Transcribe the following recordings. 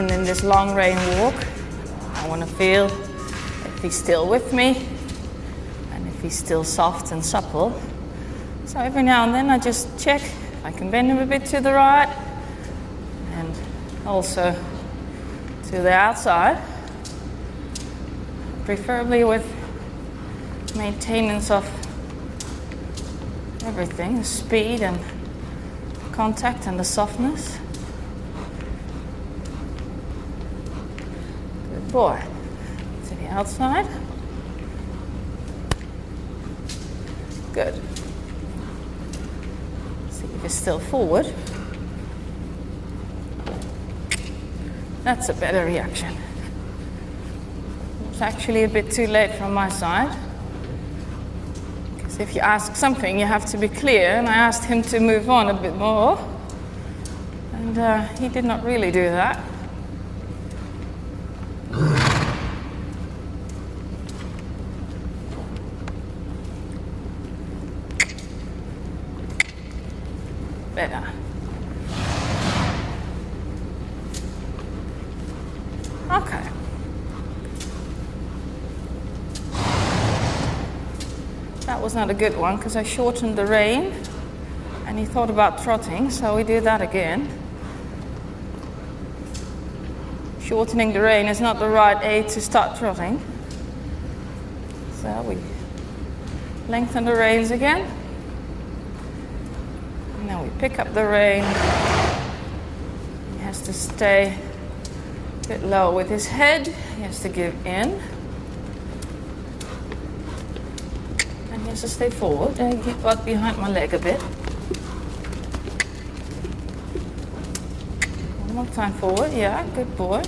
even in this long rein walk, I want to feel if he's still with me and if he's still soft and supple. So every now and then I just check if I can bend him a bit to the right and also to the outside, preferably with maintenance of everything, the speed and contact and the softness. Good boy. To the outside. Good. See if he's still forward. That's a better reaction. It's actually a bit too late from my side. Because if you ask something, you have to be clear, and I asked him to move on a bit more. And he did not really do that. Better. Okay. That was not a good one because I shortened the rein and he thought about trotting, so we do that again. Shortening the rein is not the right aid to start trotting. So we lengthen the reins again. And now we pick up the rein. He has to stay a bit low with his head. He has to give in. And he has to stay forward. And he got behind my leg a bit. One more time forward. Yeah, good boy.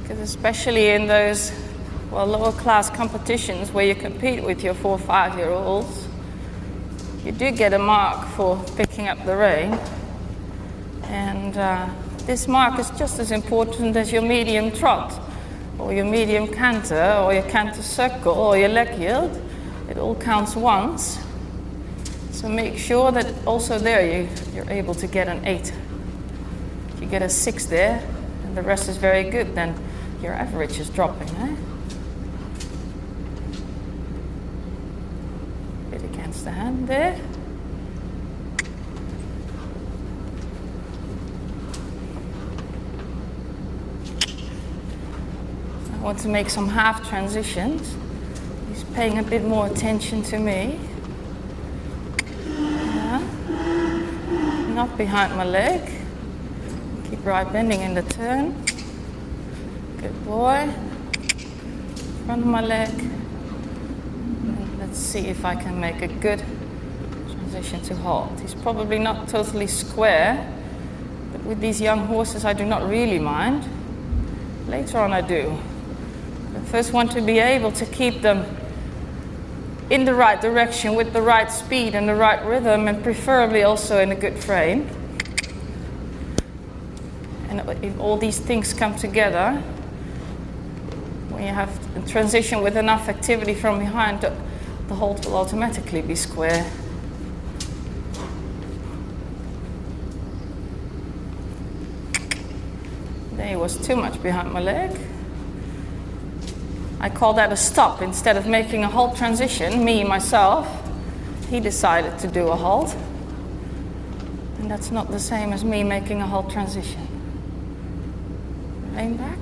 Because especially in those lower class competitions where you compete with your 4- or 5-year-olds, you do get a mark for picking up the rein, and this mark is just as important as your medium trot or your medium canter or your canter circle or your leg yield. It all counts once, so make sure that also there you're able to get an 8. If you get a 6 there and the rest is very good, then your average is dropping, eh? Bit against the hand there. I want to make some half transitions. He's paying a bit more attention to me. Yeah. Not behind my leg. Keep right bending in the turn. Good boy. Front of my leg. And let's see if I can make a good transition to halt. He's probably not totally square, but with these young horses I do not really mind. Later on I do. I first want to be able to keep them in the right direction with the right speed and the right rhythm, and preferably also in a good frame. And if all these things come together, when you have a transition with enough activity from behind, the halt will automatically be square. There he was too much behind my leg. I call that a stop. Instead of making a halt transition, myself, he decided to do a halt. And that's not the same as me making a halt transition. Rein back.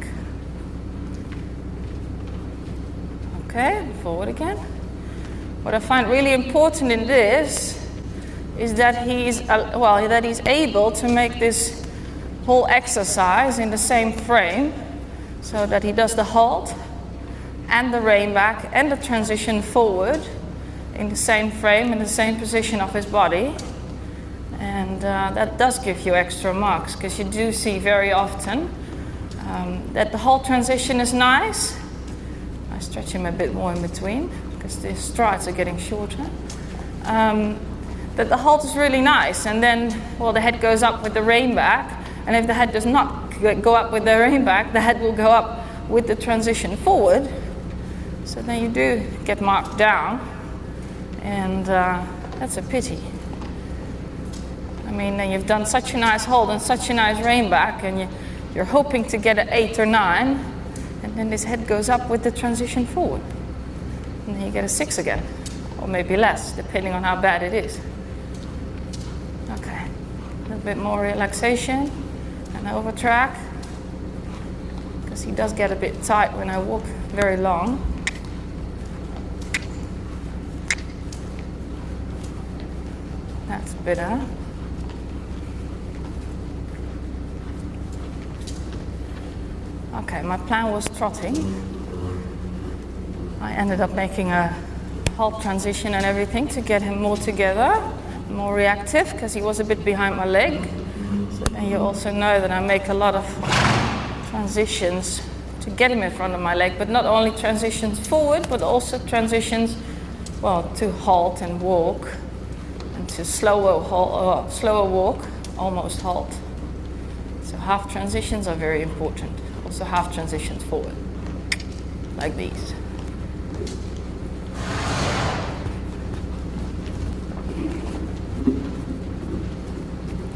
Okay, forward again. What I find really important in this is that he's able to make this whole exercise in the same frame, so that he does the halt and the rein back and the transition forward in the same frame, in the same position of his body. And that does give you extra marks, because you do see very often that the halt transition is nice. I stretch him a bit more in between because the strides are getting shorter. That the halt is really nice, and then the head goes up with the rein back, and if the head does not go up with the rein back, the head will go up with the transition forward. So then you do get marked down, and that's a pity. I mean, you've done such a nice hold and such a nice rein back, and you're hoping to get an 8 or 9, and then this head goes up with the transition forward. And then you get a 6 again, or maybe less, depending on how bad it is. Okay, a little bit more relaxation and over track, because he does get a bit tight when I walk very long. That's better. Okay, my plan was trotting. I ended up making a halt transition and everything to get him more together, more reactive, because he was a bit behind my leg. So then you also know that I make a lot of transitions to get him in front of my leg, but not only transitions forward, but also transitions, well, to halt and walk, and to slower walk, almost halt. So half transitions are very important. Also half transitions forward, like these.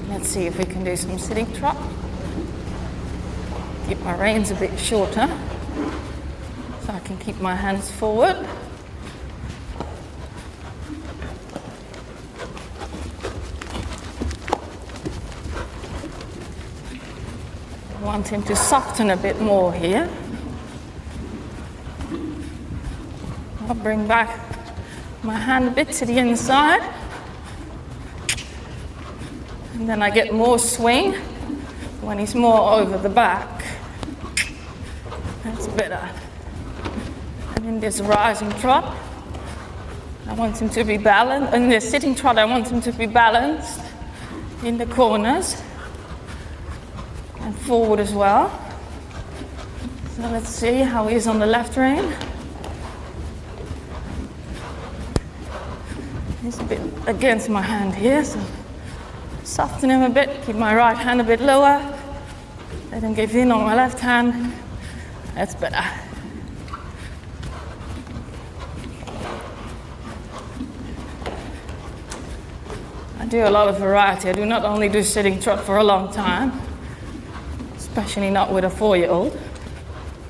Let's see if we can do some sitting trot. Keep my reins a bit shorter, so I can keep my hands forward. I want him to soften a bit more here. I'll bring back my hand a bit to the inside. And then I get more swing when he's more over the back. That's better. And in this rising trot, I want him to be balanced. In this sitting trot, I want him to be balanced in the corners. And forward as well. So let's see how he is on the left rein. He's a bit against my hand here, so soften him a bit, keep my right hand a bit lower, let him give in on my left hand. That's better. I do a lot of variety. I do not only do sitting trot for a long time, especially not with a 4-year-old.